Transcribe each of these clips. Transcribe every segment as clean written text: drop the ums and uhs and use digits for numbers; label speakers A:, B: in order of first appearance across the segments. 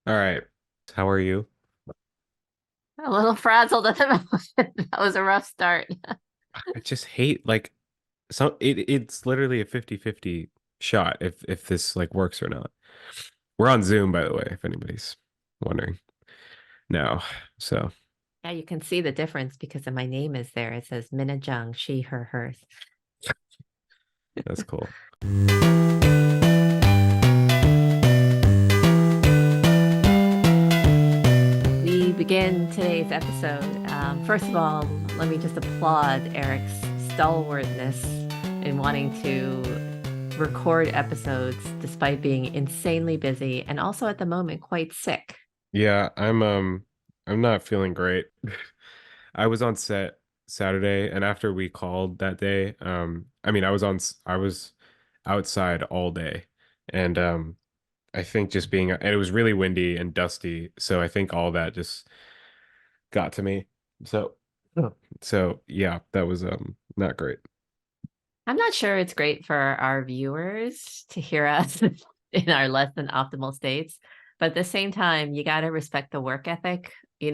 A: All right. How are you?
B: A little frazzled at the moment. That was a rough start.
A: I just hate like it's literally a 50-50 shot if this like works or not. We're on Zoom, by the way, if anybody's wondering now. So
B: Yeah, you can see the difference because of my name is there. It says Minna Jung, she, her, hers.
A: that's cool.
B: We begin today's episode. First of all, let me just applaud Eric's stalwartness in wanting to record episodes despite being insanely busy and also at the moment quite sick.
A: Yeah, I'm not feeling great. I was on set Saturday and after we called that day, I mean I was outside all day and I think just being and it was really windy and dusty, so I think all that just got to me. So Oh. So yeah, that was not great.
B: I'm not sure it's great for our viewers to hear us in our less than optimal states, but at the same time, you got to respect the work ethic, in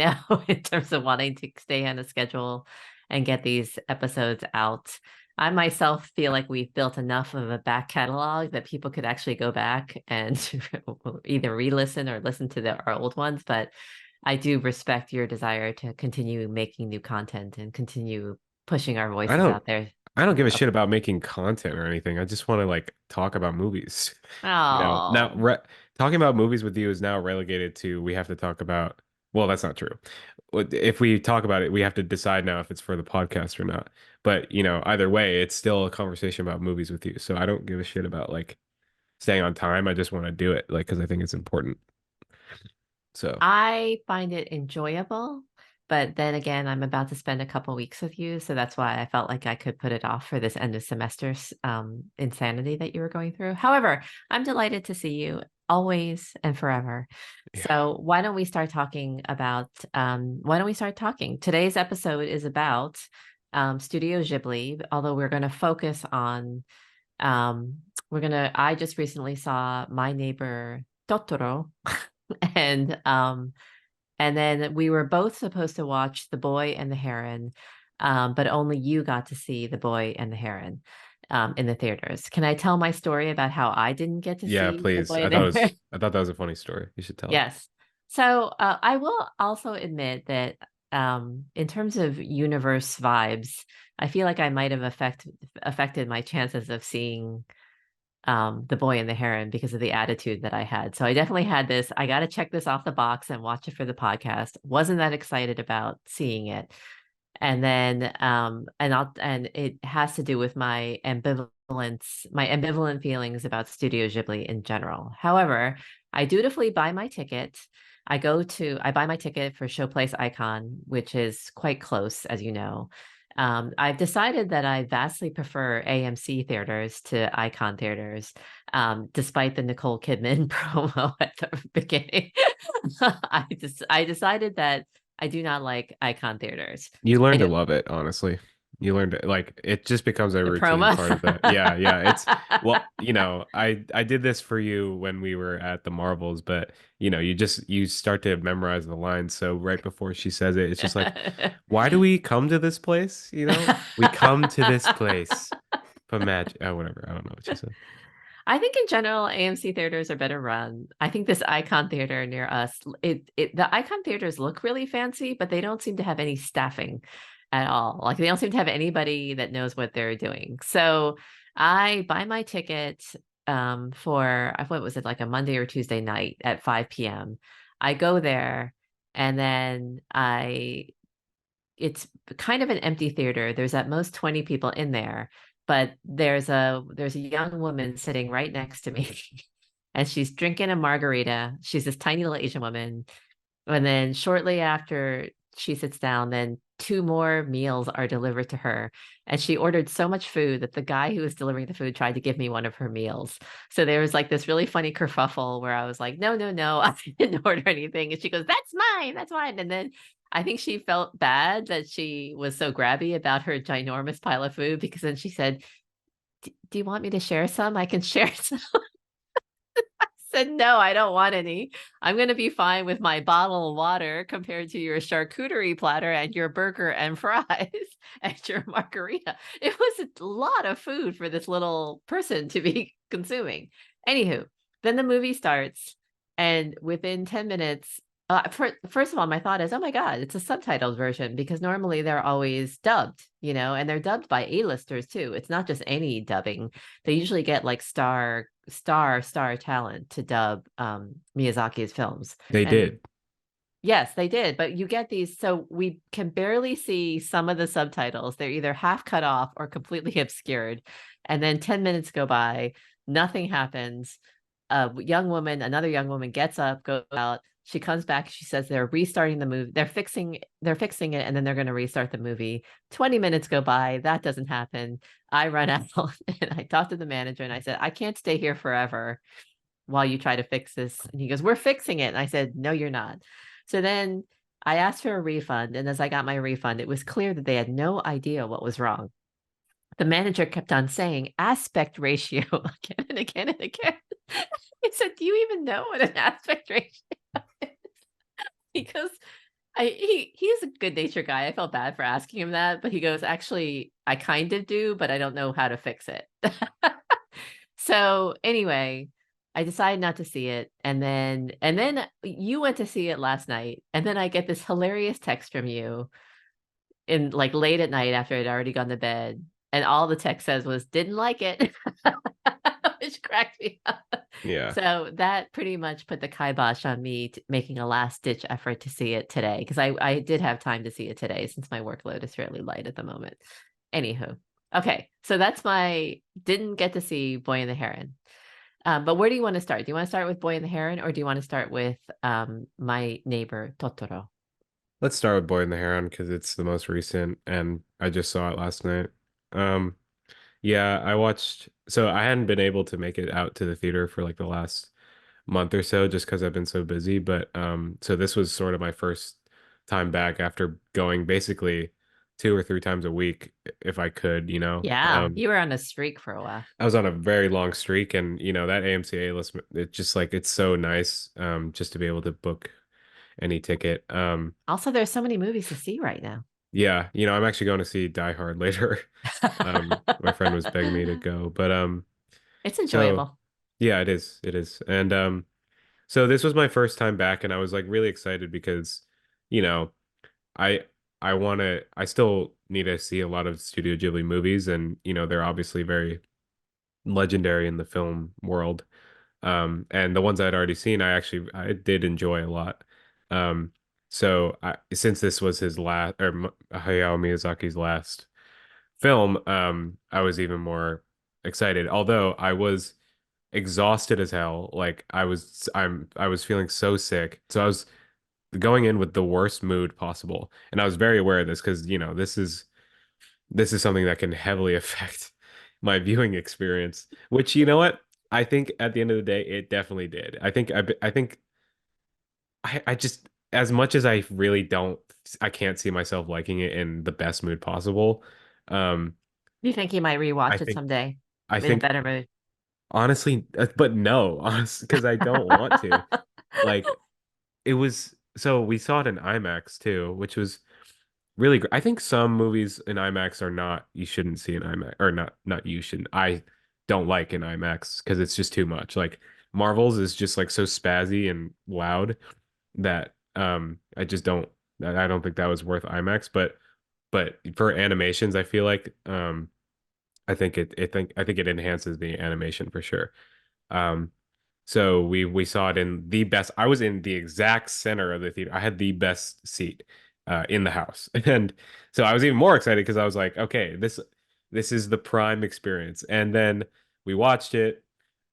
B: terms of wanting to stay on a schedule and get these episodes out. I myself feel like we've built enough of a back catalog that people could actually go back and either re-listen or listen to our old ones, but I do respect your desire to continue making new content and continue pushing our
A: I
B: voices
A: don't
B: out there.
A: I don't give a shit about making content or anything. I just want to like talk about movies. Now
B: Oh,
A: talking about movies with you is now relegated to we have to talk about, well, that's not true. If we talk about it, we have to decide now if it's for the podcast or not. But, either way, it's still a conversation about movies with you. So I don't give a shit about like staying on time. I just want to do it like because I think it's important. So,
B: I find it enjoyable, but then again, I'm about to spend a couple weeks with you, so that's why I felt like I could put it off for this end of semester insanity that you were going through. However, I'm delighted to see you always and forever.
A: yeah.
B: So why don't we start talking? Today's episode is about Studio Ghibli, although we're going to focus on I just recently saw My Neighbor Totoro and then we were both supposed to watch The Boy and the Heron, but only you got to see The Boy and the Heron in the theaters. Can I tell my story about how I didn't get to
A: Yeah,
B: see The
A: please.
B: Boy and the Heron?
A: I thought that was a funny story. You should tell it.
B: Yes. So I will also admit that in terms of universe vibes, I feel like I might have affected my chances of seeing The Boy and the Heron because of the attitude that I had. So I definitely had this, I got to check this off the box and watch it for the podcast. Wasn't that excited about seeing it. And then and it has to do with my ambivalent feelings about Studio Ghibli in general. However, I dutifully buy my ticket. I buy my ticket for Showplace Icon, which is quite close, as you know. I've decided that I vastly prefer AMC theaters to Icon theaters, despite the Nicole Kidman promo at the beginning. I decided that I do not like Icon theaters.
A: You
B: I
A: learn to
B: know
A: love it, honestly. You learn to like it just becomes a
B: the
A: routine
B: promo.
A: part of that. Yeah, yeah. It's well, I did this for you when we were at the Marvels, but you start to memorize the lines. So right before she says it, it's just like, why do we come to this place? We come to this place for magic. Oh, whatever. I don't know what she said.
B: I think in general, AMC theaters are better run. I think this Icon theater near us, the Icon theaters look really fancy, but they don't seem to have any staffing at all. Like they don't seem to have anybody that knows what they're doing. So I buy my ticket for what was it, like a Monday or Tuesday night at 5 p.m. I go there and then I it's kind of an empty theater. There's at most 20 people in there, but there's a young woman sitting right next to me and she's drinking a margarita. She's this tiny little Asian woman. And then shortly after she sits down, then two more meals are delivered to her. And she ordered so much food that the guy who was delivering the food tried to give me one of her meals. So there was like this really funny kerfuffle where I was like, no, no, no, I didn't order anything. And she goes, that's mine, that's mine. And then I think she felt bad that she was so grabby about her ginormous pile of food because then she said, do you want me to share some? I can share some. said, no, I don't want any. I'm going to be fine with my bottle of water compared to your charcuterie platter and your burger and fries and your margarita. It was a lot of food for this little person to be consuming. Anywho, then the movie starts, and within 10 minutes, first of all, my thought is, oh my God, it's a subtitled version because normally they're always dubbed, and they're dubbed by A-listers too. It's not just any dubbing. They usually get like star talent to dub Miyazaki's films.
A: They
B: And
A: did.
B: yes, they did. But you get these, so we can barely see some of the subtitles. They're either half cut off or completely obscured. And then 10 minutes go by, nothing happens. Another young woman gets up, goes out. She comes back. She says they're restarting the movie. They're fixing it, and then they're going to restart the movie. 20 minutes go by. That doesn't happen. I run out and I talk to the manager and I said, I can't stay here forever while you try to fix this. And he goes, we're fixing it. And I said, no, you're not. So then I asked for a refund. And as I got my refund, it was clear that they had no idea what was wrong. The manager kept on saying aspect ratio again and again and again. I said, do you even know what an aspect ratio is? Because he's a good natured guy. I felt bad for asking him that, but he goes, actually, I kind of do, but I don't know how to fix it. So anyway, I decided not to see it. And then you went to see it last night. And then I get this hilarious text from you in like late at night after I'd already gone to bed. And all the text says was didn't like it, which cracked me up.
A: Yeah.
B: So that pretty much put the kibosh on me making a last ditch effort to see it today because I did have time to see it today since my workload is fairly light at the moment. Anywho, okay, so that's my didn't get to see Boy and the Heron. But where do you want to start? Do you want to start with Boy and the Heron, or do you want to start with My Neighbor Totoro?
A: Let's start with Boy and the Heron because it's the most recent and I just saw it last night. Um, yeah, I watched, so I hadn't been able to make it out to the theater for like the last month or so just because I've been so busy. But so this was sort of my first time back after going basically 2 or 3 times a week if I could, you know.
B: Yeah, you were on a streak for a while.
A: I was on a very long streak and that AMC list, it's just like it's so nice just to be able to book any ticket.
B: Also, there's so many movies to see right now.
A: Yeah, I'm actually going to see Die Hard later. My friend was begging me to go, but
B: It's
A: so
B: enjoyable.
A: yeah, it is. It is. And so this was my first time back and I was like really excited because, you know, I I still need to see a lot of Studio Ghibli movies and, they're obviously very legendary in the film world. And the ones I'd already seen, I did enjoy a lot. Um, so since this was his last or Hayao Miyazaki's last film, I was even more excited. Although I was exhausted as hell, like I was feeling so sick. So I was going in with the worst mood possible, and I was very aware of this because this is something that can heavily affect my viewing experience. Which you know what? I think at the end of the day, it definitely did. I think I just as much as I really don't, I can't see myself liking it in the best mood possible. Um,
B: You think you might
A: I
B: rewatch it
A: think
B: someday
A: I
B: in a
A: think
B: better mood?
A: honestly, but no, honestly, because I don't want to. Like it was, so we saw it in IMAX too, which was really great. I think some movies in IMAX are not, you shouldn't see in IMAX, or not you shouldn't. I don't like in IMAX because it's just too much. Like Marvel's is just like so spazzy and loud that I don't think that was worth IMAX. But for animations, I feel like I think it enhances the animation for sure. Um, so we saw it in the best. I was in the exact center of the theater. I had the best seat in the house, and so I was even more excited because I was like, okay, this is the prime experience. And then we watched it.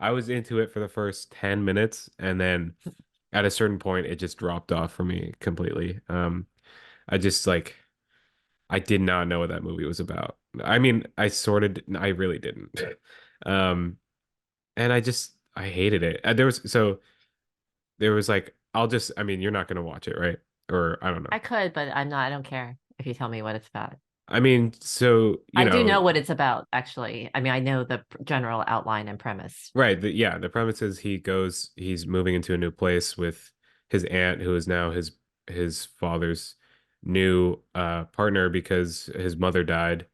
A: I was into it for the first 10 minutes, and then at a certain point, it just dropped off for me completely. I just like I did not know what that movie was about. I mean, I really didn't. Um, and I hated it. There was like I mean, you're not gonna watch it, right? Or I don't know.
B: I could, but I'm not. I don't care if you tell me what it's about.
A: I mean, so,
B: I do know what it's about, actually. I mean, I know the general outline and premise.
A: right, yeah, the premise is he's moving into a new place with his aunt, who is now his father's new partner because his mother died.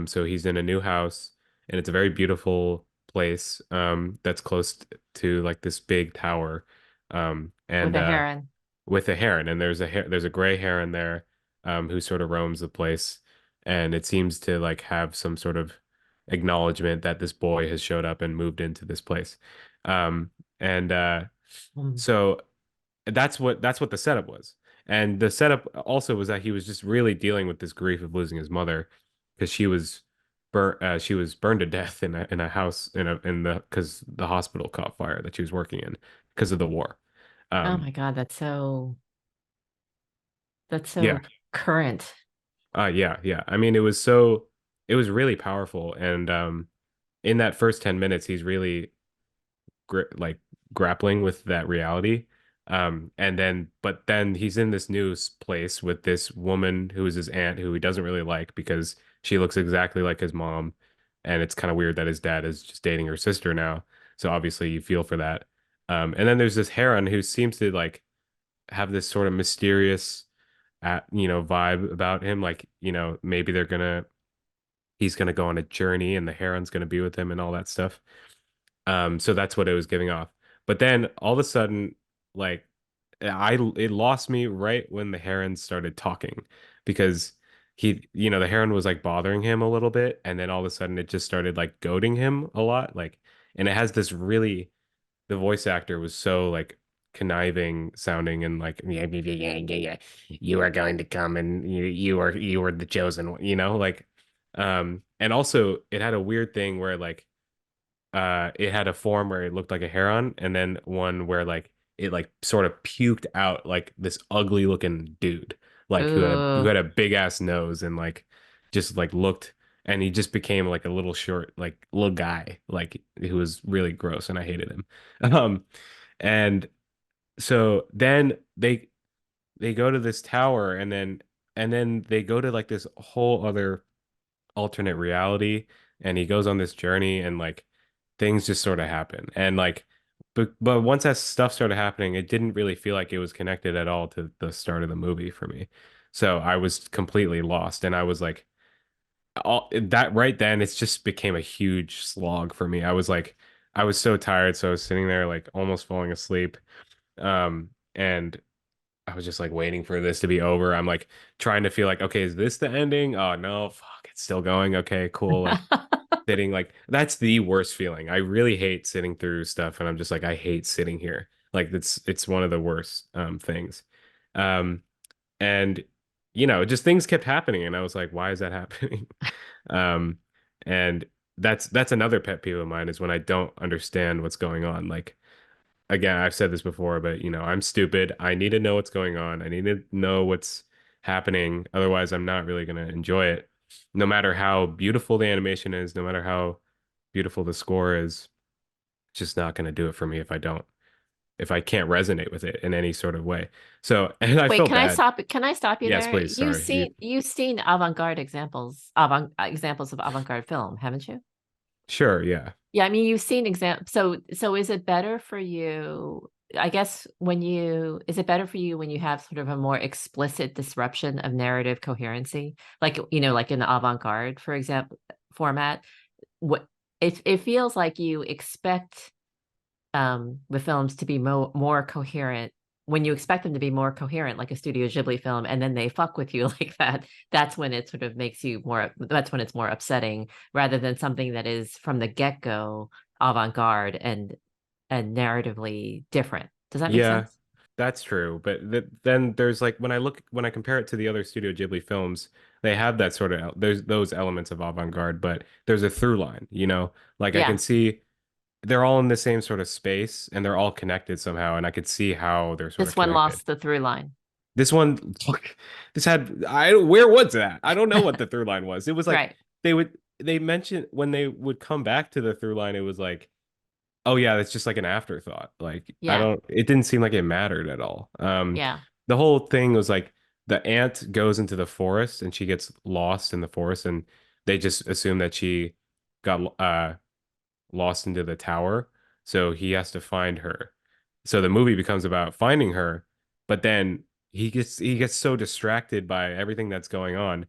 A: So he's in a new house, and it's a very beautiful place that's close to like this big tower.
B: With
A: And
B: a heron.
A: with a heron, and there's a gray heron there who sort of roams the place, and it seems to like have some sort of acknowledgement that this boy has showed up and moved into this place. Um, and
B: Mm.
A: so that's what the setup was. And the setup also was that he was just really dealing with this grief of losing his mother because she was burned to death in a house in the because the hospital caught fire that she was working in because of the war.
B: Oh
A: Um,
B: my God, that's
A: yeah,
B: so current.
A: yeah, yeah. I mean, it was really powerful, and in that first 10 minutes, he's really like grappling with that reality. And then he's in this new place with this woman who is his aunt, who he doesn't really like because she looks exactly like his mom, and it's kind of weird that his dad is just dating her sister now. So obviously, you feel for that. And then there's this heron who seems to like have this sort of mysterious vibe about him, like maybe he's gonna go on a journey and the heron's gonna be with him and all that stuff. So that's what it was giving off. But then all of a sudden, like it lost me right when the heron started talking because the heron was like bothering him a little bit, and then all of a sudden it just started like goading him a lot, like, and it has this really the voice actor was so like conniving sounding and like yeah, yeah, yeah, yeah, yeah. You are going to come and you are the chosen one, like and also it had a weird thing where like it had a form where it looked like a heron and then one where like it like sort of puked out like this ugly looking dude like who
B: Ooh.
A: had a big ass nose and like just like looked and he just became like a little short like little guy like who was really gross and I hated him. um and so then they go to this tower and then they go to like this whole other alternate reality and he goes on this journey and like things just sort of happen and like but once that stuff started happening it didn't really feel like it was connected at all to the start of the movie for me, so I was completely lost and I was like all that right then it's just became a huge slog for me. I was like I was so tired so I was sitting there like almost falling asleep, and I was just like waiting for this to be over. I'm like trying to feel like, okay, is this the ending? Oh no, fuck, it's still going. Okay, cool. Like sitting like that's the worst feeling. I really hate sitting through stuff and I'm just like I hate sitting here. Like it's one of the worst things. Um and just things kept happening and I was like, why is that happening? Um and that's another pet peeve of mine is when I don't understand what's going on. Like again, I've said this before, but I'm stupid. I need to know what's going on. I need to know what's happening. Otherwise, I'm not really going to enjoy it. No matter how beautiful the animation is, no matter how beautiful the score is, it's just not going to do it for me if I can't resonate with it in any sort of way. So, and I
B: Wait,
A: felt bad.
B: can I stop you
A: Yes,
B: there?
A: please. Sorry.
B: You've seen examples of avant-garde film, haven't you?
A: Sure. Yeah.
B: Yeah, I mean, you've seen so is it better for you? I guess is it better for you when you have sort of a more explicit disruption of narrative coherency? Like, like in the avant-garde, for example, format, what it feels like you expect the films to be more coherent. When you expect them to be more coherent, like a Studio Ghibli film, and then they fuck with you like that, that's when it sort of makes you more, that's when it's more upsetting rather than something that is from the get-go avant-garde and narratively different. Does that make
A: Yeah,
B: sense?
A: that's true. But then there's like when I compare it to the other Studio Ghibli films, they have that sort of there's those elements of avant-garde, but there's a through line. Like I can
B: Yeah.
A: see they're all in the same sort of space and they're all connected somehow, and I could see how they're sort of
B: This one
A: connected.
B: lost the through line.
A: This one, look, this had I where was that? I don't know what the through line was. It was like
B: Right.
A: they mentioned when they would come back to the through line, it was like oh yeah, it's just like an afterthought. Like I
B: Yeah.
A: don't it didn't seem like it mattered at all.
B: Yeah.
A: The whole thing was like the aunt goes into the forest and she gets lost in the forest, and they just assume that she got lost into the tower. So he has to find her. So the movie becomes about finding her, but then he gets so distracted by everything that's going on.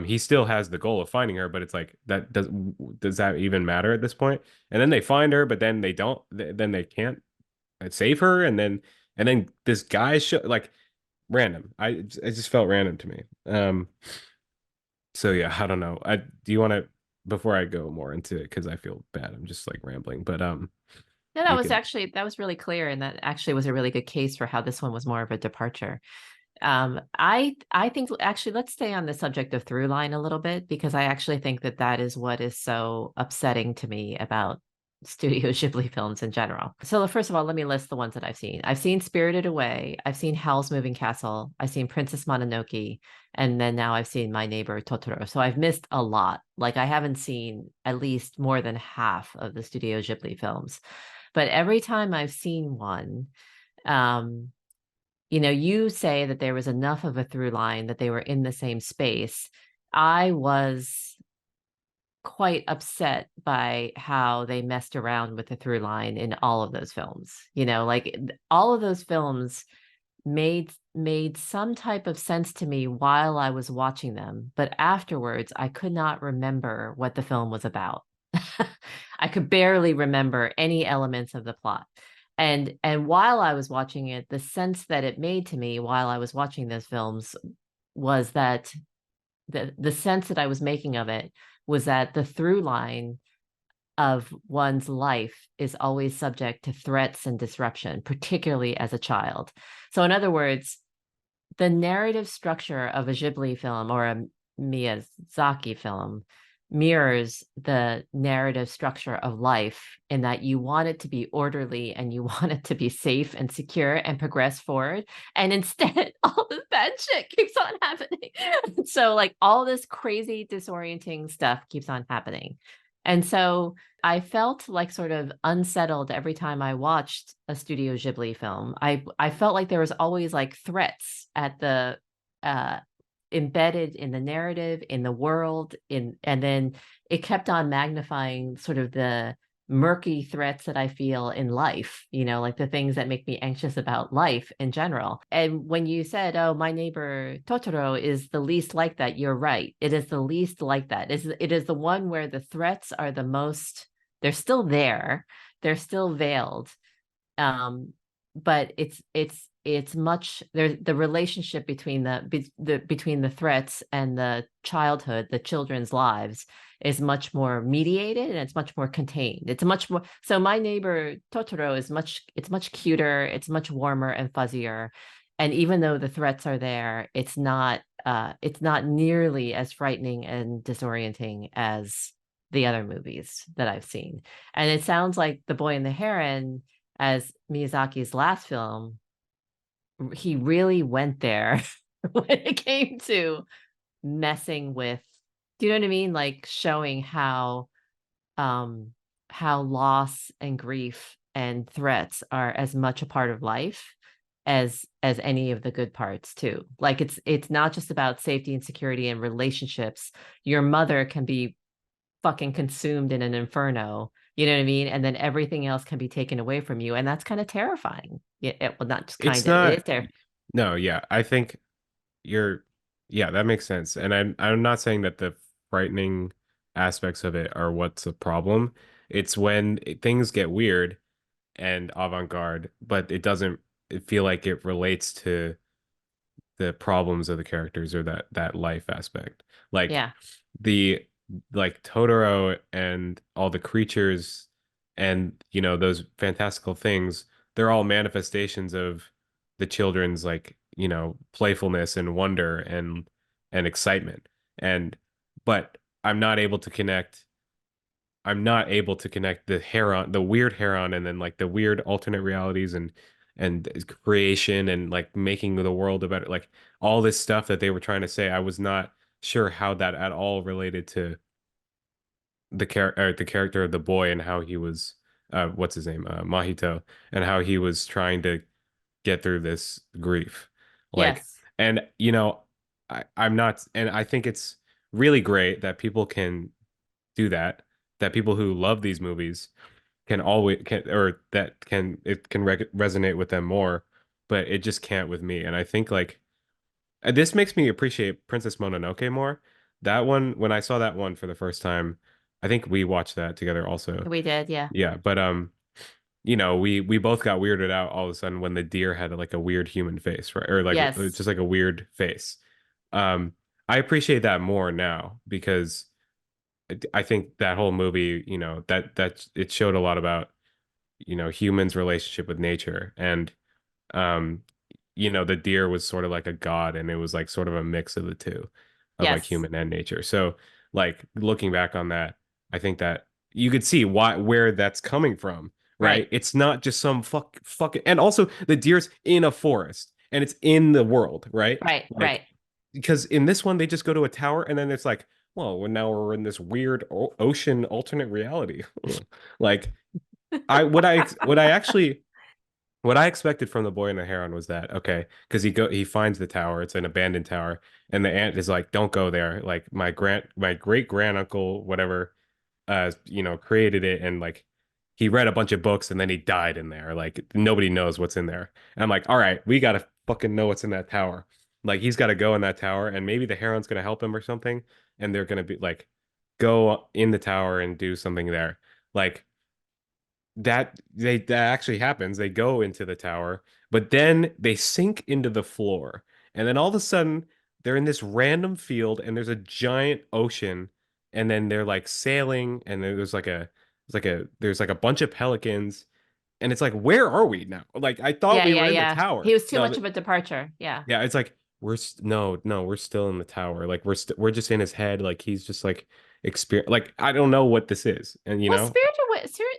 A: He still has the goal of finding her, but it's like that does that even matter at this point? And then they find her, but then they don't. Then they can't save her, and then this guy show like random. It just felt random to me. So yeah, I don't know. Do you want to before I go more into it because I feel bad. I'm just like rambling, but
B: No,
A: you can.
B: that was really clear, and that actually was a really good case for how this one was more of a departure. I think actually let's stay on the subject of through line a little bit because I actually think that that is what is so upsetting to me about Studio Ghibli films in general. So first of all, let me list the ones that I've seen. I've seen Spirited Away, I've seen Howl's Moving Castle, I've seen Princess Mononoke, and then now I've seen My Neighbor Totoro. So I've missed a lot. Like I haven't seen at least more than half of the Studio Ghibli films. But every time I've seen one, um, you say that there was enough of a through line that they were in the same space. I was quite upset by how they messed around with the through line in all of those films. Like all of those films made some type of sense to me while I was watching them, but afterwards I could not remember what the film was about. I could barely remember any elements of the plot. And while I was watching it, the sense that it made to me while I was watching those films was that the sense that I was making of it was that the through line of one's life is always subject to threats and disruption, particularly as a child. So, in other words, the narrative structure of a Ghibli film or a Miyazaki film mirrors the narrative structure of life in that you want it to be orderly and you want it to be safe and secure and progress forward. And instead, all this bad shit keeps on happening. So, like, all this crazy, disorienting stuff keeps on happening. And so, I felt like sort of unsettled every time I watched a Studio Ghibli film. I felt like there was always like threats at the uh embedded in the narrative, in the world, and then it kept on magnifying sort of the murky threats that I feel in life, like the things that make me anxious about life in general. And when you said, "Oh, My Neighbor Totoro is the least like that," you're right. It is the least like that. It is the one where the threats are the most, they're still there, they're still veiled, um but it's much there's the relationship between between the threats and the childhood, the children's lives, is much more mediated and it's much more contained. It's much more, so My Neighbor Totoro is much cuter, it's much warmer and fuzzier, and even though the threats are there, it's not nearly as frightening and disorienting as the other movies that I've seen. And it sounds like The Boy and the Heron, as Miyazaki's last film, he really went there when it came to messing with, do you know what I mean? Like showing how loss and grief and threats are as much a part of life as any of the good parts too. Like it's not just about safety and security and relationships. Your mother can be fucking consumed in an inferno, you know what I mean? And then everything else can be taken away from you. And that's kind of terrifying. Yeah, well, not just
A: It's
B: kind of, it is
A: not.
B: terrifying.
A: No, yeah, I think you're. Yeah, that makes sense. And I'm not saying that the frightening aspects of it are what's the problem. It's when things get weird and avant-garde, but it doesn't feel like it relates to the problems of the characters or that life aspect. Like
B: Yeah.
A: the like Totoro and all the creatures and those fantastical things, they're all manifestations of the children's like, playfulness and wonder and excitement. And but I'm not able to connect the Heron, the weird Heron, and then like the weird alternate realities and creation and like making the world a better, like all this stuff that they were trying to say. I was not sure how that at all related to the character of the boy and how he was what's his name? Mahito, and how he was trying to get through this grief. Like
B: Yes.
A: And I'm not, and I think it's really great that people can do that, that people who love these movies can always can or that can it can resonate with them more, but it just can't with me. And I think like this makes me appreciate Princess Mononoke more. That one, when I saw that one for the first time, I think we watched that together also.
B: We did, yeah.
A: Yeah, but we both got weirded out all of a sudden when the deer had like a weird human face, right? Or like
B: Yes,
A: just like a weird face. Um, I appreciate that more now because I think that whole movie, that it showed a lot about, humans' relationship with nature. And um, the deer was sort of like a god, and it was like sort of a mix of the two, of like
B: yes,
A: human and nature. So like looking back on that, I think that you could see where that's coming from,
B: right,
A: right? It's not just some fucking, and also the deer's in a forest and it's in the world, right?
B: right,
A: Like
B: right.
A: because in this one they just go to a tower and then it's like, well, now we're in this weird ocean alternate reality. Like what I actually what I expected from the boy and the heron was that, okay, because he finds the tower, it's an abandoned tower, and the aunt is like, don't go there. Like my great granduncle, whatever, created it, and like he read a bunch of books and then he died in there. Like nobody knows what's in there. And I'm like, all right, we gotta fucking know what's in that tower. Like he's gotta go in that tower, and maybe the heron's gonna help him or something, and they're gonna be like, go in the tower and do something there. Like that actually happens. They go into the tower, but then they sink into the floor. And then all of a sudden they're in this random field and there's a giant ocean and then they're like sailing and there's like a bunch of pelicans and it's like where are we now? Like I thought
B: Yeah,
A: we
B: yeah,
A: were in the
B: yeah. He
A: tower.
B: was too
A: No,
B: much of a departure. Yeah.
A: yeah, it's like no, we're still in the tower. Like we're just in his head like he's just like experience like I don't know what this is. And
B: Well,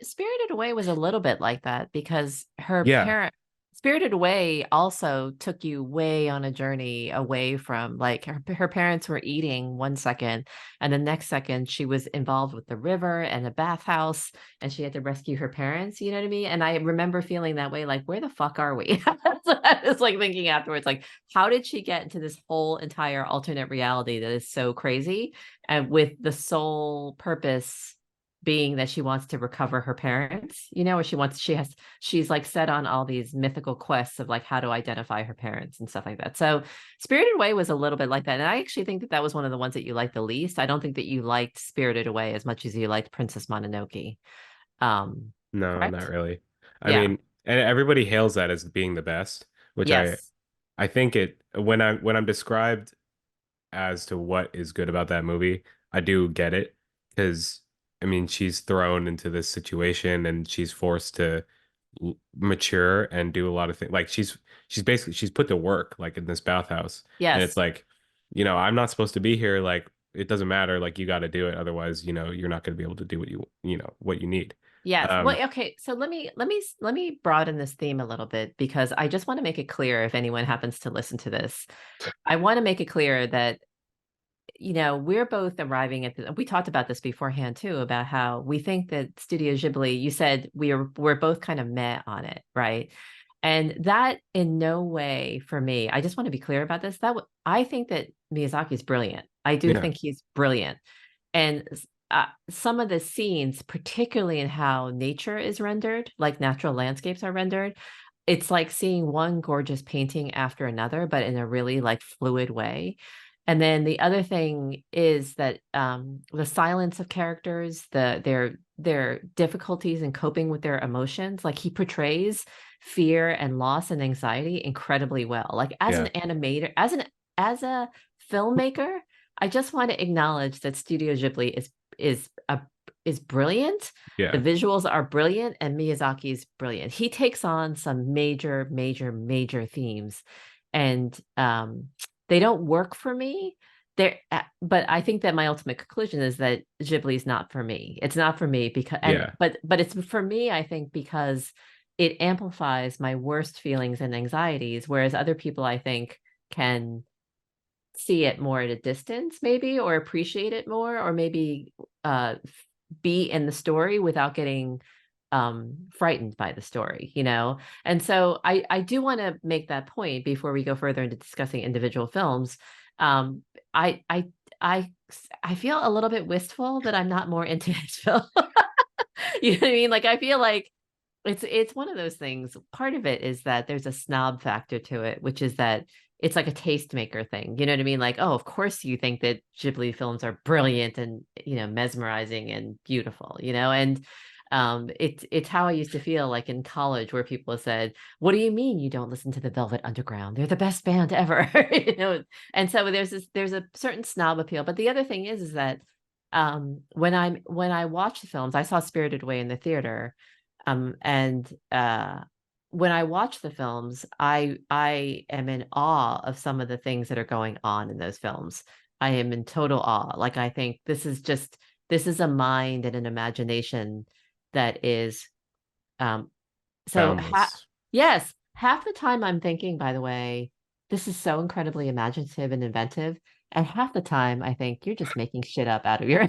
B: Spirited Away was a little bit like that because
A: yeah.
B: Spirited Away also took you way on a journey away from like her parents were eating one second, and the next second she was involved with the river and a bathhouse, and she had to rescue her parents. You know what I mean? And I remember feeling that way, like, where the fuck are we? I was like thinking afterwards, like, how did she get into this whole entire alternate reality that is so crazy, and with the sole purpose being that she wants to recover her parents, or she's like set on all these mythical quests of like how to identify her parents and stuff like that. So Spirited Away was a little bit like that. And I actually think that that was one of the ones that you liked the least. I don't think that you liked Spirited Away as much as you liked Princess Mononoke.
A: No, not
B: Correct?
A: really. I
B: Yeah.
A: mean, and everybody hails that as being the best, which
B: Yes.
A: I think it when I'm described as to what is good about that movie, I do get it because I mean, she's thrown into this situation and she's forced to mature and do a lot of things. Like she's put to work like in this bathhouse, and it's
B: Yes.
A: like, I'm not supposed to be here. Like it doesn't matter. Like you got to do it, otherwise, you're not going to be able to do what you need.
B: Yes.
A: Um,
B: Well, okay. So let me broaden this theme a little bit because I just want to make it clear if anyone happens to listen to this. I want to make it clear that we're both arriving at we talked about this beforehand too, about how we think that Studio Ghibli, you said we're both kind of meh on it, right? And that in no way for me, I just want to be clear about this. I think that Miyazaki's brilliant. I do
A: yeah,
B: think he's brilliant. And some of the scenes, particularly in how nature is rendered, like natural landscapes are rendered, it's like seeing one gorgeous painting after another, but in a really like fluid way. And then the other thing is that the silence of characters, their difficulties in coping with their emotions, like he portrays fear and loss and anxiety incredibly well. Like as an
A: yeah,
B: animator, as a filmmaker, I just want to acknowledge that Studio Ghibli is a is brilliant. The
A: yeah,
B: visuals are brilliant, and Miyazaki's brilliant. He takes on some major, major, major themes, and they don't work for me. But I think that my ultimate conclusion is that Ghibli's not for me. It's not for me because, and
A: yeah,
B: but it's for me. I think because it amplifies my worst feelings and anxieties, whereas other people, I think, can see it more at a distance, maybe, or appreciate it more, or maybe be in the story without getting frightened by the story, you know? And so I do want to make that point before we go further into discussing individual films. Um, I I I I feel a little bit wistful that I'm not more into this film. You know what I mean? Like I feel like it's one of those things. Part of it is that there's a snob factor to it, which is that it's like a tastemaker thing. You know what I mean? Like, oh, of course you think that Ghibli films are brilliant and, you know, mesmerizing and beautiful, you know? And it's how I used to feel like in college where people said, "What do you mean you don't listen to the Velvet Underground? They're the best band ever." You know? And so there's a certain snob appeal. But the other thing is that when I watch the films, I saw Spirited Away in the theater, and when I watch the films, I am in awe of some of the things that are going on in those films. I am in total awe. Like I think this is a mind and an imagination that is um so
A: Boundless.
B: yes, half the time I'm thinking, by the way, this is so incredibly imaginative and inventive. And half the time I think you're just making shit up out of your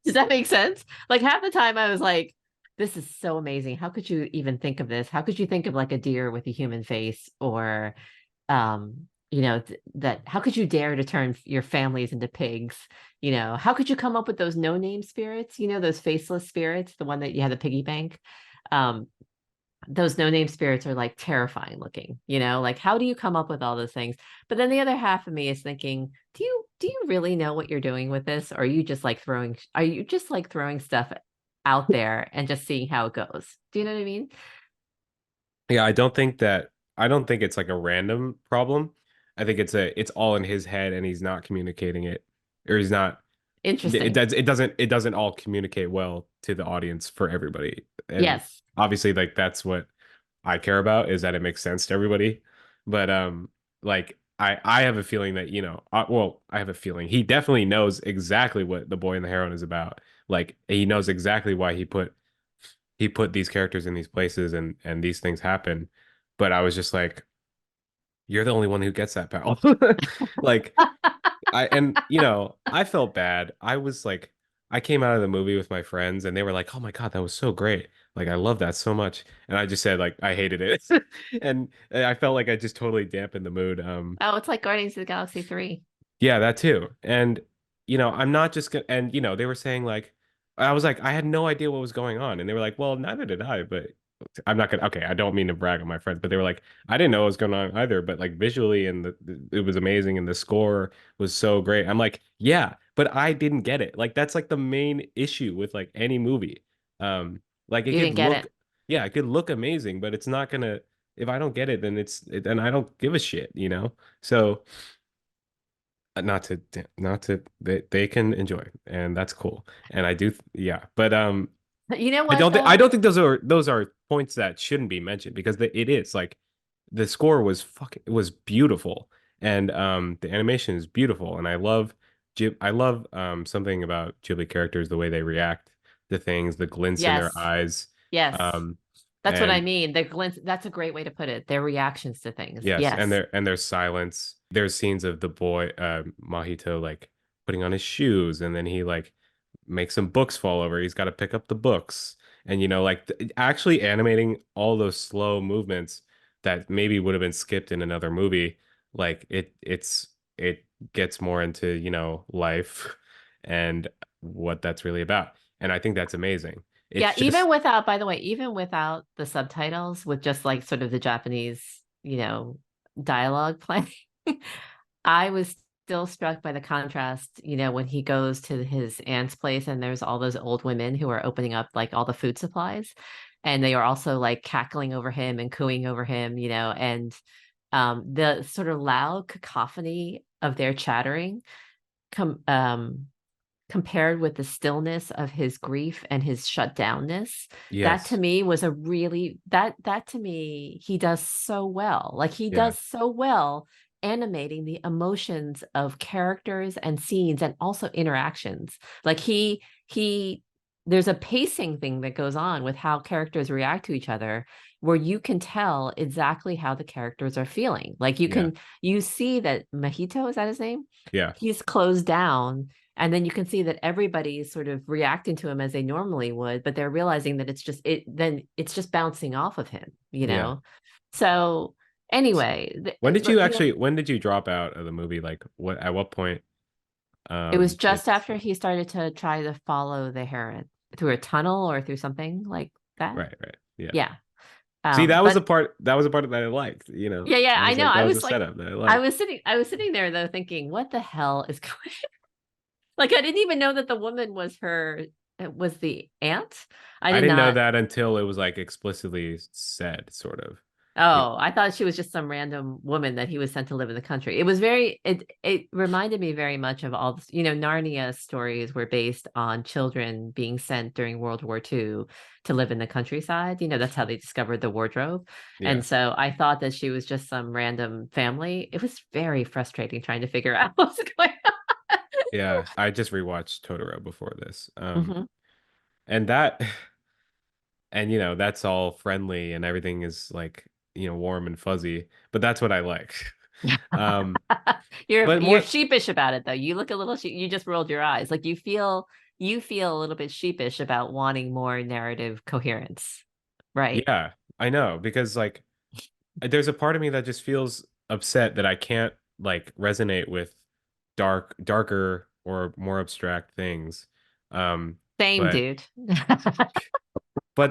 B: Does that make sense? Like half the time I was like, this is so amazing. How could you even think of this? How could you think of like a deer with a human face or you know, that how could you dare to turn your families into pigs? You know, how could you come up with those no-name spirits, you know, those faceless spirits, the one that you had the piggy bank? Um, those no-name spirits are like terrifying looking, you know, like how do you come up with all those things? But then the other half of me is thinking, do you really know what you're doing with this? Or are you just like throwing stuff out there and just seeing how it goes? Do you know what I mean?
A: Yeah, I don't think it's like a random problem. I think it's all in his head and he's not communicating it, or he's not
B: Interesting.
A: it doesn't all communicate well to the audience for everybody. And
B: Yes.
A: obviously like that's what I care about, is that it makes sense to everybody. But like I have a feeling that, you know, well, I have a feeling he definitely knows exactly what The Boy and the Heron is about. Like he knows exactly why he put these characters in these places and these things happen. But I was just like, you're the only one who gets that, pal. Like and you know, I felt bad. I was like, I came out of the movie with my friends and they were like, "Oh my God, that was so great. Like I love that so much." And I just said like I hated it. And I felt like I just totally dampened the mood.
B: Oh, it's like Guardians of the Galaxy 3.
A: Yeah, that too. And you know, I'm not just gonna, and you know, they were saying like I was like I had no idea what was going on and they were like, "Well, neither did I, but I'm not gonna okay, I don't mean to brag on my friends, but they were like, I didn't know what was going on either, but like visually and it was amazing and the score was so great." I'm like, "Yeah, but I didn't get it." Like that's like the main issue with like any movie. Like it
B: You
A: could
B: didn't get
A: look
B: it.
A: yeah, it could look amazing, but it's not gonna, if I don't get it, then then I don't give a shit, you know? So not to they can enjoy and that's cool and I do yeah but
B: You know what
A: I
B: though?
A: don't think those are points that shouldn't be mentioned because it is like the score was fucking, it was beautiful and the animation is beautiful and I love something about Ghibli characters, the way they react to things, the glints in their
B: Yes.
A: eyes,
B: Yes.
A: um
B: That's what I
A: and
B: mean. The glint, that's a great way to put it. Their reactions to things.
A: yes,
B: Yes.
A: and there's silence. There's scenes of the boy, Mahito, like putting on his shoes, and then he like makes some books fall over. He's got to pick up the books, and you know, like actually animating all those slow movements that maybe would have been skipped in another movie. Like it gets more into, you know, life and what that's really about, and I think that's amazing.
B: Yeah,
A: It's
B: even
A: just
B: without, by the way, even without the subtitles, with just like sort of the Japanese, you know, dialogue playing, I was still struck by the contrast, you know, when he goes to his aunt's place and there's all those old women who are opening up like all the food supplies. And they are also like cackling over him and cooing over him, you know, and the sort of loud cacophony of their chattering com compared with the stillness of his grief and his shutdownness, that to
A: yes,
B: me was a really that to me he does so well. Like he
A: yeah,
B: does so well animating the emotions of characters and scenes and also interactions. Like he there's a pacing thing that goes on with how characters react to each other where you can tell exactly how the characters are feeling. Like
A: Yeah.
B: you see that Mahito, is that his name?
A: Yeah.
B: He's closed down, and then you can see that everybody's sort of reacting to him as they normally would, but they're realizing that it's just bouncing off of him, you
A: Yeah.
B: know? So anyway,
A: When did you drop out of the movie? Like at what point
B: it was
A: did
B: just after he started to try to follow the heron through a tunnel or through something like that.
A: right, right. Yeah.
B: Yeah.
A: See,
B: But
A: that was the part that I liked,
B: yeah, yeah,
A: That
B: I
A: was
B: know.
A: like that was the setup that I liked.
B: I was sitting there though thinking, what the hell is going like I didn't even know that the woman was her was the aunt. I
A: I
B: did
A: didn't know
B: not.
A: that until it was like explicitly said, sort of. You
B: Oh, I thought she was just some random woman that he was sent to live in the country. It was very it reminded me very much of all this, Narnia stories were based on children being sent during World War II to live in the countryside. That's how they discovered the wardrobe.
A: yeah.
B: And so I thought that she was just some random family. It was very frustrating trying to figure out what's going
A: Yeah. I just rewatched Totoro before this.
B: on. Hmm.
A: And that and that's all friendly and everything is like, warm and fuzzy, but that's what I like. Um, but
B: You're
A: more
B: sheepish about it though. You look a little you just rolled your eyes. Like you feel a little bit sheepish about wanting more narrative coherence. Right.
A: yeah, I know because like there's a part of me that just feels upset that I can't like resonate with darker or more abstract things. Um,
B: Same,
A: but
B: dude.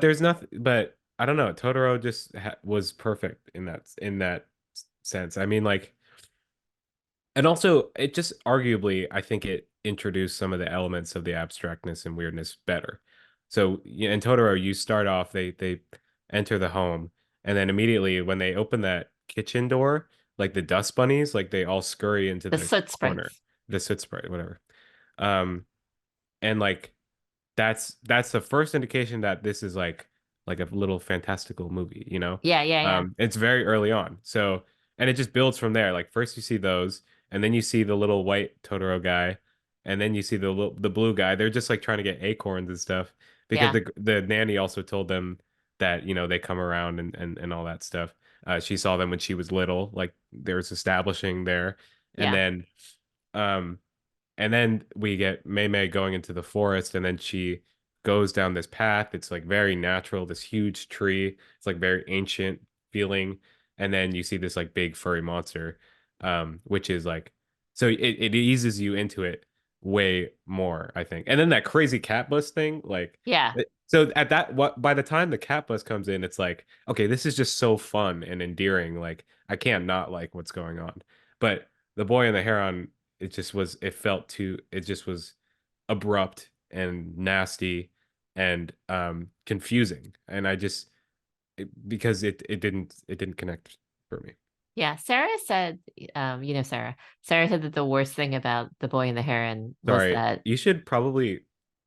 A: there's nothing. But I don't know. Totoro just was perfect in that sense. I mean, like, and also it just arguably, I think it introduced some of the elements of the abstractness and weirdness better. So yeah, in Totoro, you start off they enter the home, and then immediately when they open that kitchen door, like the dust bunnies, like they all scurry into
B: The
A: the
B: soot
A: corner,
B: sprites.
A: the soot sprite, whatever. Um, and like that's the first indication that this is like a little fantastical movie,
B: Yeah, yeah, yeah.
A: it's very early on. So, and it just builds from there. Like first you see those, and then you see the little white Totoro guy, and then you see the blue guy. They're just like trying to get acorns and stuff because
B: Yeah,
A: the nanny also told them that they come around and all that stuff. She saw them when she was little, like there's establishing there, and
B: yeah.
A: then um we get Mei Mei going into the forest, and then she goes down this path. It's like very natural, this huge tree. It's like very ancient feeling. And then you see this like big furry monster, which is like, so it eases you into it way more, I think. And then that crazy cat bus thing, like,
B: Yeah.
A: so at that, what by the time the cat bus comes in, it's like, okay, this is just so fun and endearing. Like, I can't not like what's going on. But the boy and the heron, it just was abrupt and nasty and confusing, and because it didn't connect for me.
B: Yeah. Sarah said, Sarah. Sarah said that the worst thing about The Boy and the Heron was
A: Sorry,
B: that
A: you should probably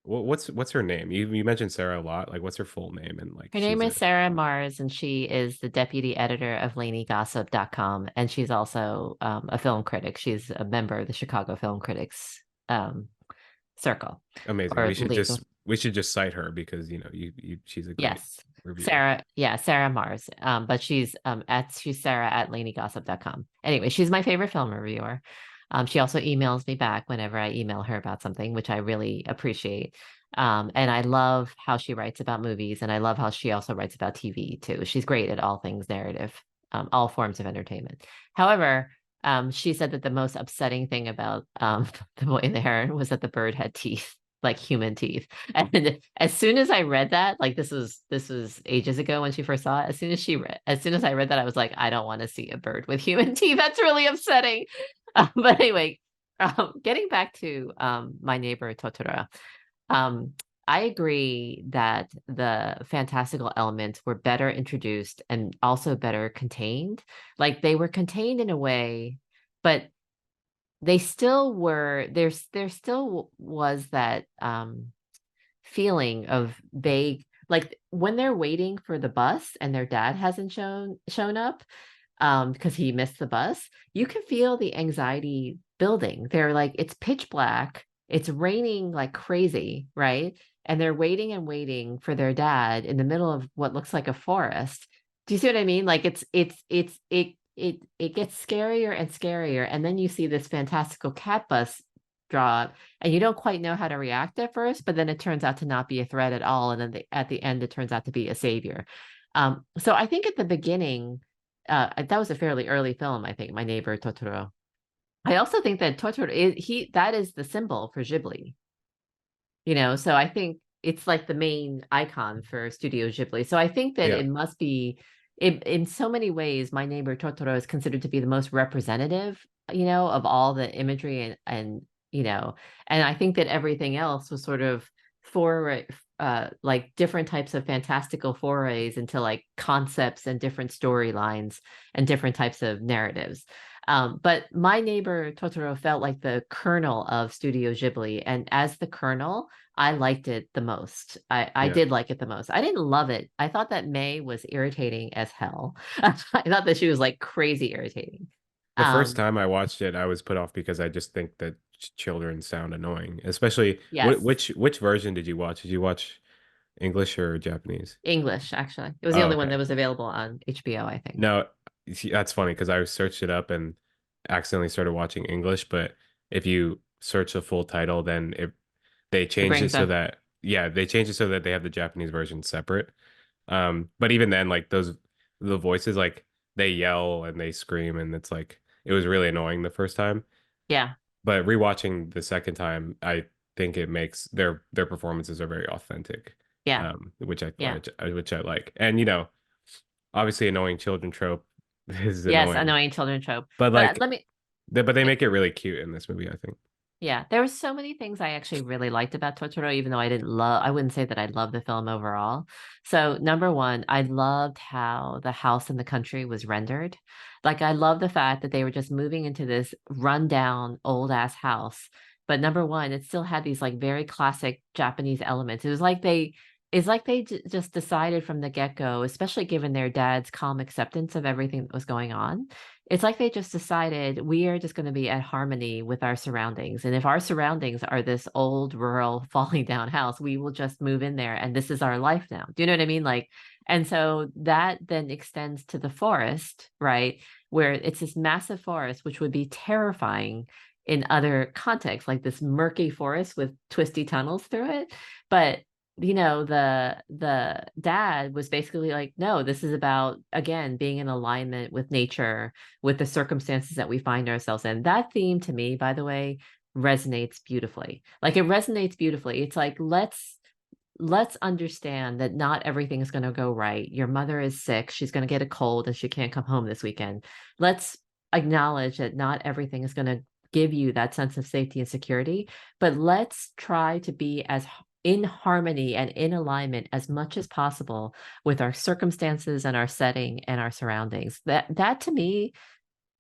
A: what's her name? You mentioned Sarah a lot. Like, what's her full name? And like
B: her name
A: she's
B: is
A: a
B: Sarah Mars, and she is the deputy editor of LaneyGossip.com. And she's also a film critic. She's a member of the Chicago Film Critics Circle
A: amazing.
B: or League.
A: We should just cite her because she's a great
B: Yes.
A: reviewer.
B: Sarah, yeah, Sarah Mars. But she's Sarah at LaneyGossip.com. Anyway, she's my favorite film reviewer. She also emails me back whenever I email her about something, which I really appreciate. And I love how she writes about movies, and I love how she also writes about TV too. She's great at all things narrative, all forms of entertainment. However, she said that the most upsetting thing about The Boy and the Heron was that the bird had teeth, like human teeth. And as soon as I read that, like this was ages ago when she first saw it. As soon as I read that, I was like, I don't want to see a bird with human teeth. That's really upsetting. But anyway, getting back to my neighbor Totoro, um, I agree that the fantastical elements were better introduced and also better contained. Like they were contained in a way, but they still were there still was that feeling of vague, like when they're waiting for the bus and their dad hasn't shown up because he missed the bus. You can feel the anxiety building. They're like, it's pitch black, it's raining like crazy, right? And they're waiting and waiting for their dad in the middle of what looks like a forest. Do you see what I mean? Like it gets scarier and scarier, and then you see this fantastical cat bus draw up, and you don't quite know how to react at first, but then it turns out to not be a threat at all, and then at the end it turns out to be a savior. So I think at the beginning, that was a fairly early film, I think, My Neighbor Totoro. I also think that Totoro is he that is the symbol for Ghibli, so I think it's like the main icon for Studio Ghibli. So I think that
A: Yeah,
B: it must be in so many ways, My Neighbor Totoro is considered to be the most representative, of all the imagery and and I think that everything else was sort of for like different types of fantastical forays into like concepts and different storylines and different types of narratives. But My Neighbor Totoro felt like the kernel of Studio Ghibli, and as the kernel, I liked it the most. I
A: yeah.
B: did like it the most. I didn't love it. I thought that May was irritating as hell. I thought that she was like crazy irritating.
A: The first
B: Um,
A: time I watched it, I was put off because I just think that children sound annoying. Especially
B: yes,
A: which version did you watch? Did you watch English or Japanese?
B: English actually. It was the
A: Oh,
B: only one
A: okay.
B: that was available on HBO, I think.
A: No, you see, that's funny because I searched it up and accidentally started watching English, but if you search the full title, then they
B: It
A: changed it
B: brings
A: so
B: up,
A: that yeah, they changed it so that they have the Japanese version separate. But even then, like the voices, like they yell and they scream, and it's like it was really annoying the first time.
B: yeah,
A: But rewatching the second time, I think it makes their performances are very authentic,
B: yeah, yeah.
A: which I like. And obviously, annoying children trope is
B: Yes,
A: annoying,
B: annoying children trope.
A: but
B: But
A: like, but they make it really cute in this movie, I think.
B: yeah, there were so many things I actually really liked about Totoro, even though I wouldn't say that I love the film overall. So, number one, I loved how the house in the country was rendered. Like, I love the fact that they were just moving into this rundown old ass house. But number one, it still had these like very classic Japanese elements. It's like they just decided from the get-go, especially given their dad's calm acceptance of everything that was going on. It's like they just decided we are just going to be at harmony with our surroundings. And if our surroundings are this old, rural, falling down house, we will just move in there and this is our life now. Do you know what I mean? Like, and so that then extends to the forest, right? Where it's this massive forest, which would be terrifying in other contexts, like this murky forest with twisty tunnels through it. But the dad was basically like, no, this is about again being in alignment with nature, with the circumstances that we find ourselves in. That theme to me, by the way, resonates beautifully. Like it resonates beautifully. It's like let's understand that not everything is going to go right. Your mother is sick, she's going to get a cold and she can't come home this weekend. Let's acknowledge that not everything is going to give you that sense of safety and security, but let's try to be as in harmony and in alignment as much as possible with our circumstances and our setting and our surroundings. That to me,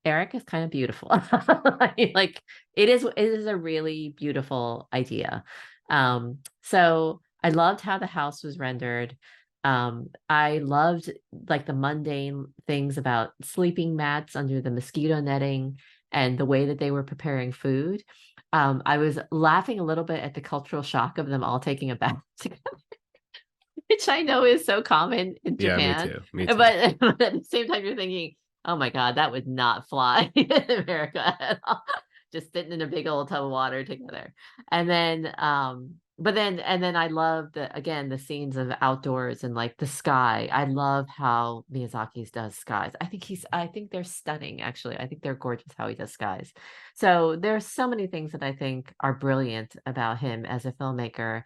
B: Eric, is kind of beautiful. Like it is a really beautiful idea. So I loved how the house was rendered. I loved like the mundane things about sleeping mats under the mosquito netting and the way that they were preparing food. I was laughing a little bit at the cultural shock of them all taking a bath together, which I know is so common in
A: Yeah, me
B: Japan.
A: too. Me too.
B: But at the same time, you're thinking, oh my God, that would not fly in America at all. Just sitting in a big old tub of water together. And then I love again, the scenes of outdoors and like the sky. I love how Miyazaki's does skies. I think they're stunning, actually. I think they're gorgeous how he does skies. So there's so many things that I think are brilliant about him as a filmmaker.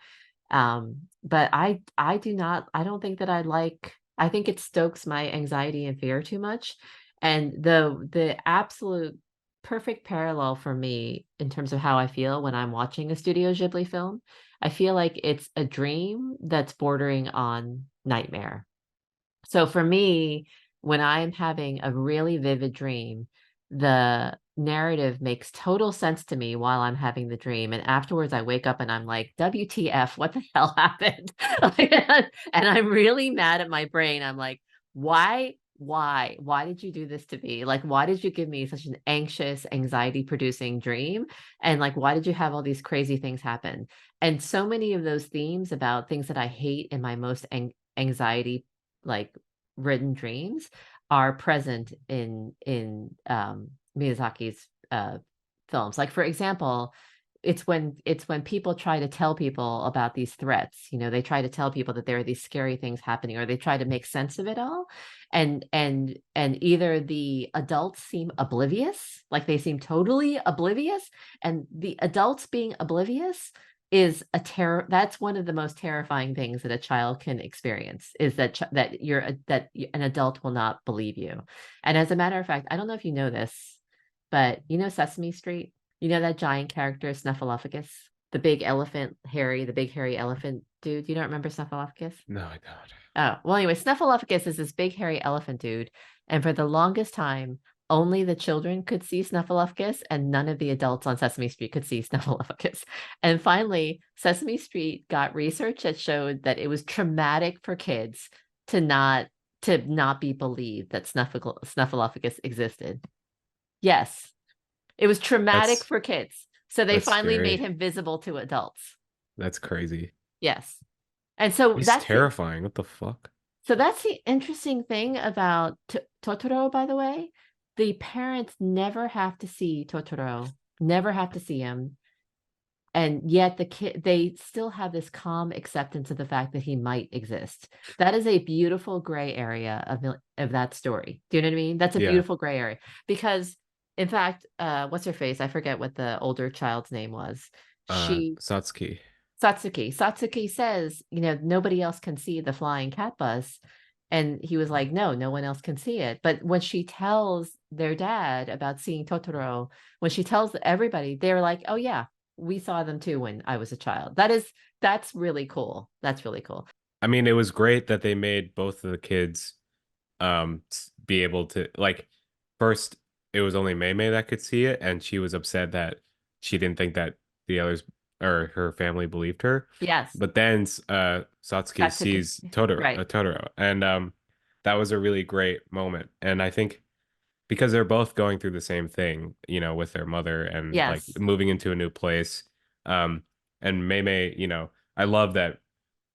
B: But I don't think that I think it stokes my anxiety and fear too much. And the absolute perfect parallel for me in terms of how I feel when I'm watching a Studio Ghibli film, I feel like it's a dream that's bordering on nightmare. So for me, when I'm having a really vivid dream, the narrative makes total sense to me while I'm having the dream. And afterwards, I wake up and I'm like, WTF, what the hell happened? And I'm really mad at my brain. I'm like, why did you do this to me? Like, why did you give me such an anxious, anxiety producing dream? And like, why did you have all these crazy things happen? And so many of those themes about things that I hate in my most anxiety like ridden dreams are present in Miyazaki's films. Like for example, it's when people try to tell people about these threats. They try to tell people that there are these scary things happening, or they try to make sense of it all. And either the adults seem oblivious, like they seem totally oblivious, and the adults being oblivious is a terror. That's one of the most terrifying things that a child can experience, is that an adult will not believe you. And as a matter of fact, I don't know if you know this, but Sesame Street, that giant character Snuffleupagus, the big hairy elephant dude. You don't remember Snuffleupagus?
A: No, I don't.
B: Oh, well, anyway, Snuffleupagus is this big hairy elephant dude, and for the longest time, only the children could see Snuffleupagus, and none of the adults on Sesame Street could see Snuffleupagus. And finally, Sesame Street got research that showed that it was traumatic for kids to not be believed that Snuffleupagus existed. Yes, it was traumatic
A: That's
B: for kids. So they
A: that's
B: finally made
A: scary.
B: him visible to adults.
A: That's crazy.
B: Yes. And so
A: He's terrifying. What the fuck?
B: that's the interesting thing about Totoro, by the way. The parents never have to see Totoro, never have to see him. And yet they still have this calm acceptance of the fact that he might exist. That is a beautiful gray area of that story. Do you know what I mean? That's a
A: Yeah.
B: beautiful gray area because, in fact, what's her face? I forget what the older child's name was. She
A: Satsuki.
B: Satsuki says, nobody else can see the flying cat bus. And he was like, no one else can see it. But when she tells their dad about seeing Totoro, when she tells everybody, they're like, oh yeah, we saw them too when I was a child. That's really cool. That's really cool.
A: I mean, it was great that they made both of the kids be able to, like, first it was only Mei Mei that could see it, and she was upset that she didn't think that the others or her family believed her.
B: Yes.
A: But then Satsuki
B: Satsuki.
A: sees
B: Right.
A: Totoro, and that was a really great moment. And I think because they're both going through the same thing, with their mother and like
B: Yes.
A: moving into a new place. Um, and Mei Mei, I love that,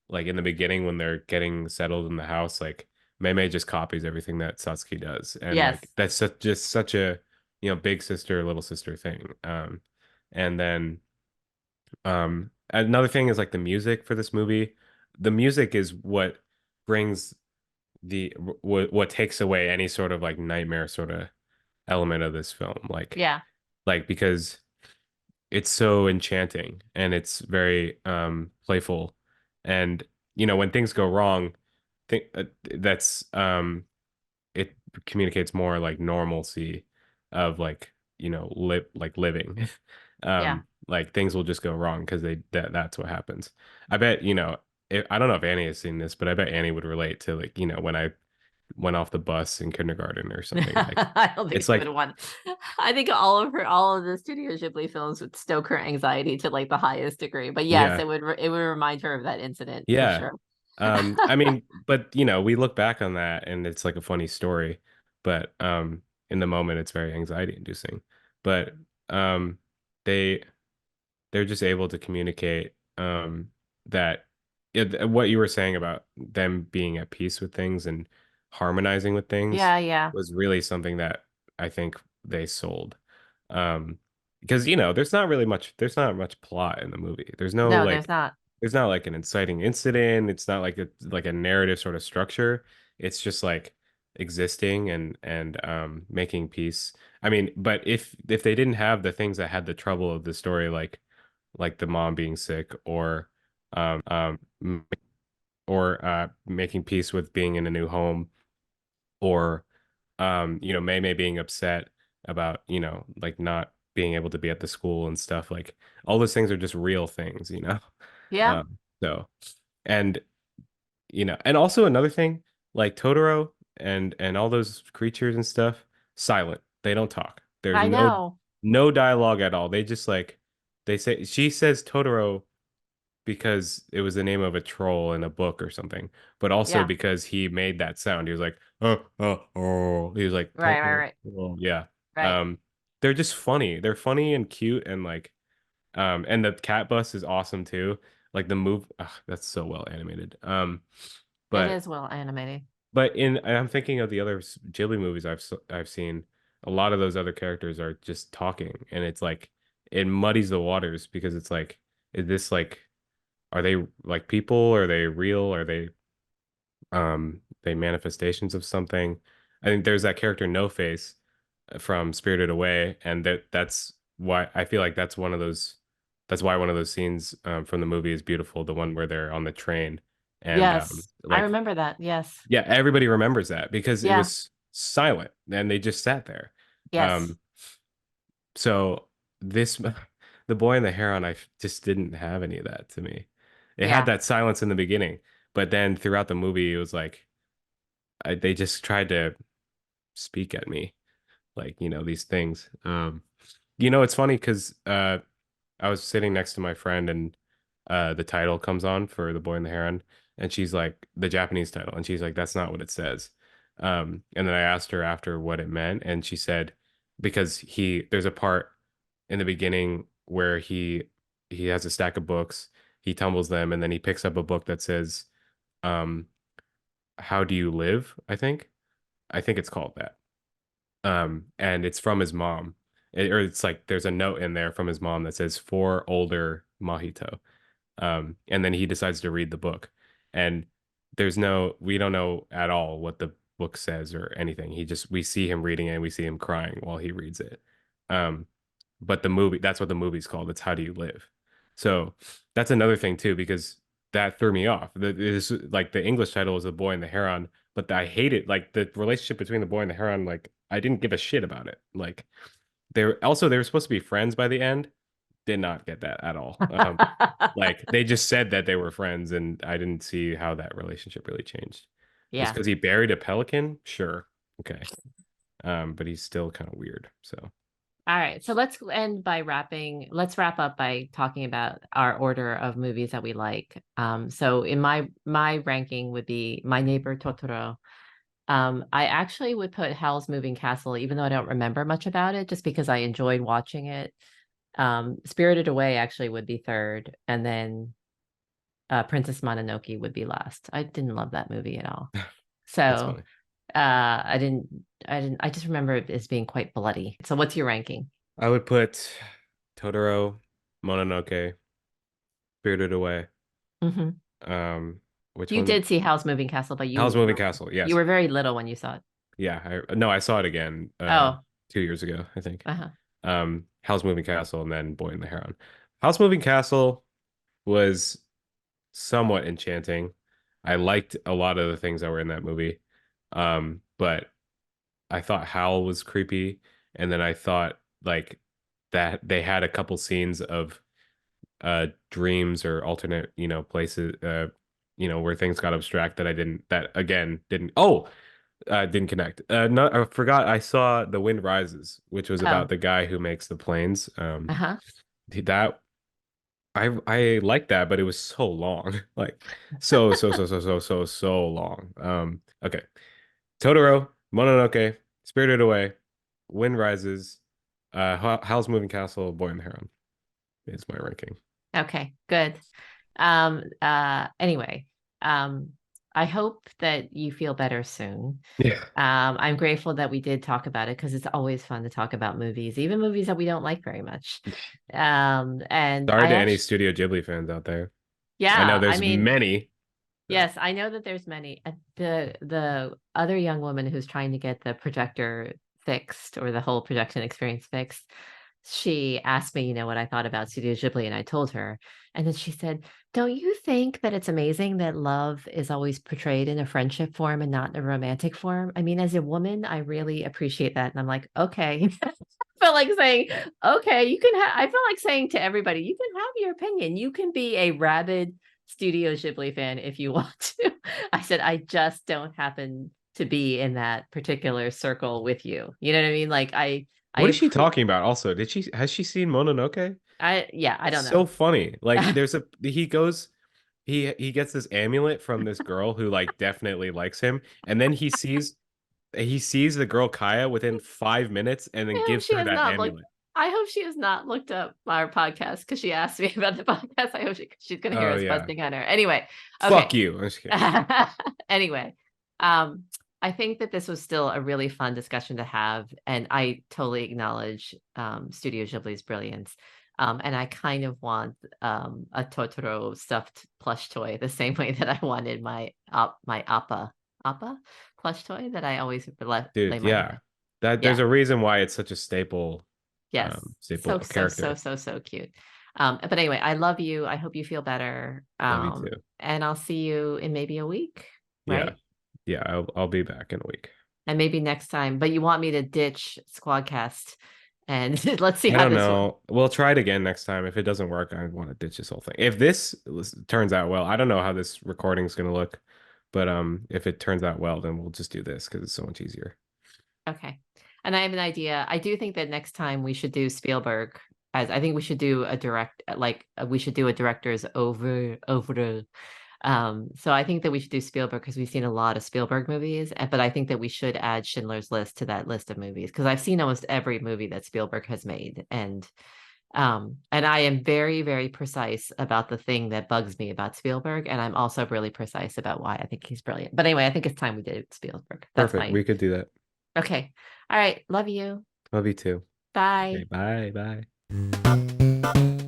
A: like in the beginning when they're getting settled in the house, like Mei Mei just copies everything that Satsuki does, and
B: Yes.
A: like that's just such a big sister little sister thing. And then another thing is like the music for this movie. The music is what brings what takes away any sort of like nightmare sort of element of this film,
B: Yeah.
A: because it's so enchanting and it's very playful, and when things go wrong, think that's it communicates more like normalcy of like living.
B: Yeah.
A: Like things will just go wrong because that's what happens. I bet I don't know if Annie has seen this, but I bet Annie would relate to, like, when I went off the bus in kindergarten or something. Like
B: I don't think
A: it's
B: she would
A: like,
B: have won. I think all of the Studio Ghibli films would stoke her anxiety to like the highest degree. But yes,
A: yeah.
B: it would remind her of that incident for
A: Yeah.
B: sure.
A: I mean, but we look back on that and it's like a funny story, but in the moment it's very anxiety inducing. But um they they're just able to communicate that what you were saying about them being at peace with things and harmonizing with things
B: Yeah, yeah.
A: was really something that I think they sold. Because there's not much plot in the movie.
B: No, there's not.
A: There's not like an inciting incident. It's not like a narrative sort of structure. It's just like existing and making peace. I mean, but if they didn't have the things that had the trouble of the story, like the mom being sick, or m- making peace with being in a new home, or Mei Mei being upset about, like not being able to be at the school and stuff, like all those things are just real things.
B: Yeah,
A: So, and and also another thing, like Totoro and all those creatures and stuff, silent. They don't talk. There's
B: I know.
A: no dialogue at all. They just like she says Totoro because it was the name of a troll in a book or something, but also
B: Yeah.
A: because he made that sound. He was like, oh, oh, oh. He was like,
B: Right, right,
A: Totoro.
B: right.
A: Oh, yeah.
B: Right.
A: Um, they're just funny. They're funny and cute, and like and the cat bus is awesome too. Like the move, ugh, that's so well animated.
B: It
A: But
B: is well animated.
A: But I'm thinking of the other Ghibli movies I've seen. A lot of those other characters are just talking, and it's like it muddies the waters because it's like, is this like, are they like people? Are they real? Are they manifestations of something? I think there's that character No Face from Spirited Away, and that's why I feel like that's one of those. That's why one of those scenes from the movie is beautiful. The one where they're on the train and
B: Yes, I
A: like
B: remember that. Yes.
A: yeah, everybody remembers that because it
B: Yeah.
A: was silent and they just sat there.
B: Yes.
A: Um, so this, the boy and the heron, just didn't have any of that to me. It had
B: Yeah.
A: that silence in the beginning, but then throughout the movie, it was like they just tried to speak at me, like these things. It's funny because I was sitting next to my friend and the title comes on for The Boy and the Heron and she's like the Japanese title and she's like that's not what it says. And then I asked her after what it meant and she said because there's a part in the beginning where he has a stack of books, he tumbles them and then he picks up a book that says um how do you live, I think it's called that. And it's from his mom. Or it's like there's a note in there from his mom that says for older Mahito. And then he decides to read the book. And we don't know at all what the book says or anything. We see him reading it and we see him crying while he reads it. Um, but that's what the movie's called. It's How Do You Live? So that's another thing too, because that threw me off. This like the English title is The Boy and the Heron, but I hate it. Like the relationship between the boy and the heron, like I didn't give a shit about it. Like they were supposed to be friends by the end. Did not get that at all. Like they just said that they were friends, and I didn't see how that relationship really changed. Just
B: Yeah.
A: because he buried a pelican, sure, okay. But he's still kind of weird. So
B: All right. So let's wrap up by talking about our order of movies that we like. So in my ranking would be My Neighbor Totoro. I actually would put Howl's Moving Castle, even though I don't remember much about it, just because I enjoyed watching it. Spirited Away actually would be third, and then Princess Mononoke would be last. I didn't love that movie at all.
A: that's
B: So
A: funny.
B: I just remember it as being quite bloody. So what's your ranking?
A: I would put Totoro, Mononoke, Spirited Away.
B: Hmm.
A: Um, which
B: You
A: one?
B: did see Howl's Moving Castle, but
A: Howl's Moving Castle.
B: you
A: Yes.
B: were very little when you saw it.
A: Yeah. No, I saw it again
B: Oh,
A: 2 years ago, I think.
B: uh-huh.
A: Howl's Moving Castle and then Boy and the Heron. Howl's Moving Castle was somewhat enchanting. I liked a lot of the things that were in that movie. But I thought Howl was creepy, and then I thought like that they had a couple scenes of dreams or alternate, places where things got abstract that again didn't connect. No, I forgot I saw The Wind Rises, which was about
B: Oh,
A: the guy who makes the planes.
B: uh-huh.
A: That I liked that, but it was so long. Like so long. Okay. Totoro, Mononoke, Spirited Away, Wind Rises, Howl's Moving Castle, Boy and the Heron is my ranking.
B: Okay, good. Anyway, um, I hope that you feel better soon.
A: Yeah.
B: I'm grateful that we did talk about it because it's always fun to talk about movies, even movies that we don't like very much. And
A: Sorry
B: I
A: to any
B: actually,
A: Studio Ghibli fans out there. I know
B: yeah, I
A: there's
B: mean,
A: many. So.
B: yes, I know that there's many. The other young woman who's trying to get the projector fixed or the whole projection experience fixed, she asked me, what I thought about Studio Ghibli, and I told her. And then she said, "Don't you think that it's amazing that love is always portrayed in a friendship form and not in a romantic form? I mean, as a woman, I really appreciate that." And I'm like, okay. I felt like saying, okay, I felt like saying to everybody, you can have your opinion. You can be a rabid Studio Ghibli fan if you want to. I said, I just don't happen to be in that particular circle with you. You know what I mean? Like I
A: What is she
B: appreciate.
A: talking about? Also, has she seen Mononoke?
B: Yeah, I
A: It's
B: don't
A: so
B: know.
A: funny. Like he gets this amulet from this girl who like definitely likes him, and then he sees the girl Kaya within 5 minutes and then
B: I hope
A: gives
B: she
A: her
B: has
A: that
B: not looked.
A: amulet.
B: I hope she has not looked up our podcast because she asked me about the podcast. I hope she's going to hear
A: Oh
B: us
A: yeah.
B: busting on her. Anyway,
A: Fuck
B: okay.
A: you. I'm just kidding.
B: Anyway, Um, I think that this was still a really fun discussion to have, and I totally acknowledge Studio Ghibli's brilliance. And I kind of want a Totoro stuffed plush toy the same way that I wanted my Appa plush toy that I always lay
A: Dude,
B: my
A: yeah.
B: head.
A: That there's
B: Yeah.
A: a reason why it's such a
B: Yes.
A: staple character.
B: So cute. But anyway, I love you. I hope you feel better.
A: Love you too.
B: And I'll see you in maybe a week,
A: Yeah.
B: right?
A: Yeah, I'll be back in a week.
B: And maybe next time, but you want me to ditch Squadcast and let's see
A: I
B: how
A: don't
B: this one.
A: know. We'll try it again next time. If it doesn't work, I want to ditch this whole thing. If this turns out well, I don't know how this recording is going to look, but if it turns out well, then we'll just do this because it's so much easier.
B: Okay. And I have an idea. I do think that next time we should do Spielberg as I think we should do a we should do a director's over. So I think that we should do Spielberg because we've seen a lot of Spielberg movies, but I think that we should add Schindler's List to that list of movies because I've seen almost every movie that Spielberg has made, and I am very, very precise about the thing that bugs me about Spielberg, and I'm also really precise about why I think he's brilliant. But anyway, I think it's time we did Spielberg. That's
A: Perfect.
B: my
A: We could do that.
B: okay. All right. Love you.
A: Love you too. Okay,
B: Bye.
A: bye. Bye.